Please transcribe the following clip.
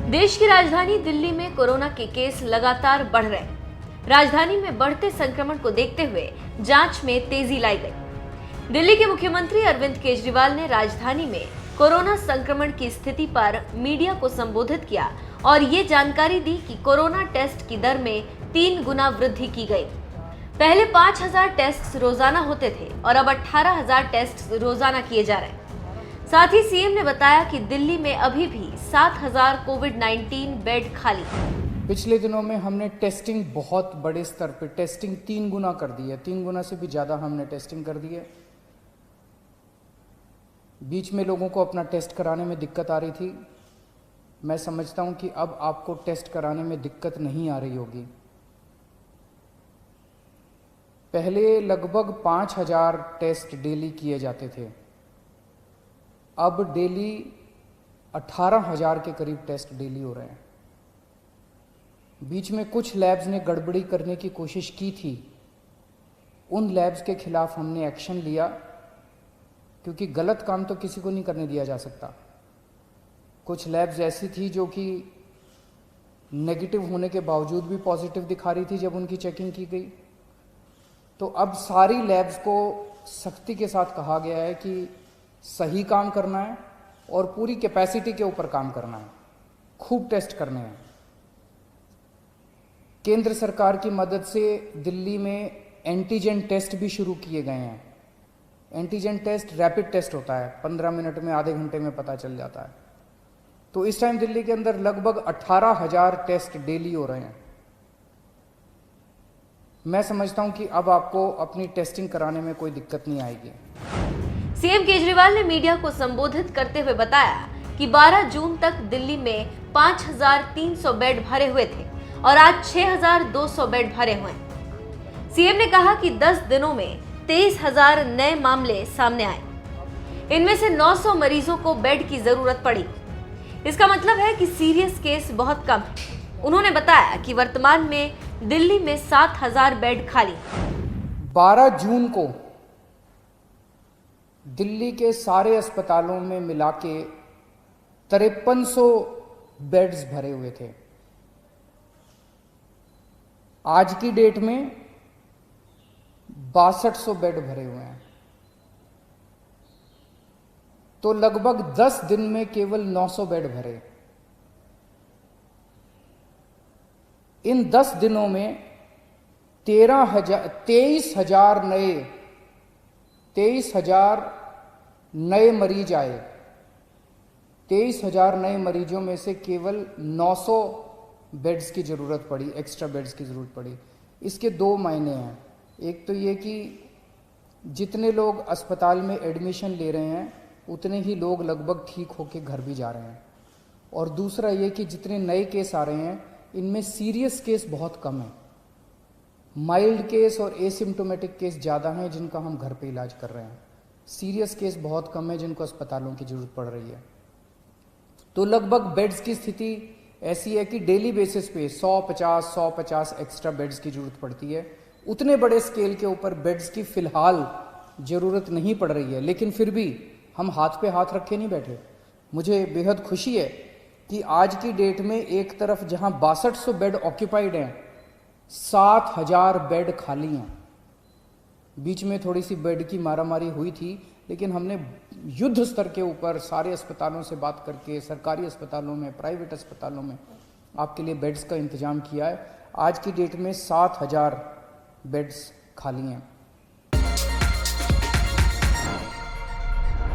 देश की राजधानी दिल्ली में कोरोना के केस लगातार बढ़ रहे हैं। राजधानी में बढ़ते संक्रमण को देखते हुए जांच में तेजी लाई गई। दिल्ली के मुख्यमंत्री अरविंद केजरीवाल ने राजधानी में कोरोना संक्रमण की स्थिति पर मीडिया को संबोधित किया और ये जानकारी दी कि कोरोना टेस्ट की दर में 3 गुना वृद्धि की गई। पहले 5000 टेस्ट रोजाना होते थे और अब 18000 टेस्ट रोजाना किए जा रहे हैं। साथ ही सीएम ने बताया कि दिल्ली में अभी भी 7000 कोविड-19 बेड खाली हैं। पिछले दिनों में हमने टेस्टिंग बहुत बड़े स्तर पर टेस्टिंग 3 गुना कर दी है, 3 गुना से भी ज़्यादा हमने टेस्टिंग कर दी है। बीच में लोगों को अपना टेस्ट कराने में दिक्कत आ रही थी। मैं समझता हूं कि अब आपको टेस्ट कराने में दिक्कत नहीं आ रही होगी। पहले लगभग 5000 टेस्ट डेली किए जाते थे, अब डेली 18000 के करीब टेस्ट डेली हो रहे हैं। बीच में कुछ लैब्स ने गड़बड़ी करने की कोशिश की थी, उन लैब्स के खिलाफ हमने एक्शन लिया, क्योंकि गलत काम तो किसी को नहीं करने दिया जा सकता। कुछ लैब्स ऐसी थी जो कि नेगेटिव होने के बावजूद भी पॉजिटिव दिखा रही थी जब उनकी चेकिंग की गई। तो अब सारी लैब्स को सख्ती के साथ कहा गया है कि सही काम करना है और पूरी कैपेसिटी के ऊपर काम करना है, खूब टेस्ट करने हैं। केंद्र सरकार की मदद से दिल्ली में एंटीजन टेस्ट भी शुरू किए गए हैं। एंटीजन टेस्ट रैपिड टेस्ट होता है, 15 मिनट में, आधे घंटे में पता चल जाता है। तो इस टाइम दिल्ली के अंदर लगभग 18000 टेस्ट डेली हो रहे हैं। मैं समझता हूं कि अब आपको अपनी टेस्टिंग कराने में कोई दिक्कत नहीं आएगी। सीएम केजरीवाल ने मीडिया को संबोधित करते हुए बताया कि 12 जून तक दिल्ली में 5300 बेड भरे हुए थे और आज 6200 बेड भरे हुए हैं। सीएम ने कहा कि 10 दिनों में 23000 नए मामले सामने आए। इनमें से 900 मरीजों को बेड की जरूरत पड़ी। इसका मतलब है कि सीरियस केस बहुत कम है। उन्होंने बताया कि वर्तमान में दिल्ली में 7000 बेड खाली। 12 जून को दिल्ली के सारे अस्पतालों में मिला के 5300 बेड्स भरे हुए थे। आज की डेट में 6200 बेड भरे हुए हैं। तो लगभग 10 दिन में केवल 900 बेड भरे। इन 10 दिनों में 23,000 नए मरीज आए। 23,000 नए मरीजों में से केवल 900 बेड्स की ज़रूरत पड़ी, एक्स्ट्रा बेड्स की ज़रूरत पड़ी। इसके 2 मायने हैं। एक तो ये कि जितने लोग अस्पताल में एडमिशन ले रहे हैं उतने ही लोग लगभग ठीक होकर घर भी जा रहे हैं, और दूसरा ये कि जितने नए केस आ रहे हैं इनमें सीरियस केस बहुत कम है। माइल्ड केस और एसिम्टोमेटिक केस ज़्यादा हैं जिनका हम घर पे इलाज कर रहे हैं। सीरियस केस बहुत कम है जिनको अस्पतालों की ज़रूरत पड़ रही है। तो लगभग बेड्स की स्थिति ऐसी है कि डेली बेसिस पे 150 एक्स्ट्रा बेड्स की ज़रूरत पड़ती है। उतने बड़े स्केल के ऊपर बेड्स की फ़िलहाल ज़रूरत नहीं पड़ रही है, लेकिन फिर भी हम हाथ पे हाथ रखे नहीं बैठे। मुझे बेहद खुशी है कि आज की डेट में एक तरफ जहां 6200 बेड ऑक्यूपाइड हैं, 7000 बेड खाली हैं। बीच में थोड़ी सी बेड की मारामारी हुई थी, लेकिन हमने युद्ध स्तर के ऊपर सारे अस्पतालों से बात करके सरकारी अस्पतालों में, प्राइवेट अस्पतालों में आपके लिए बेड्स का इंतजाम किया है। आज की डेट में 7000 बेड्स खाली हैं।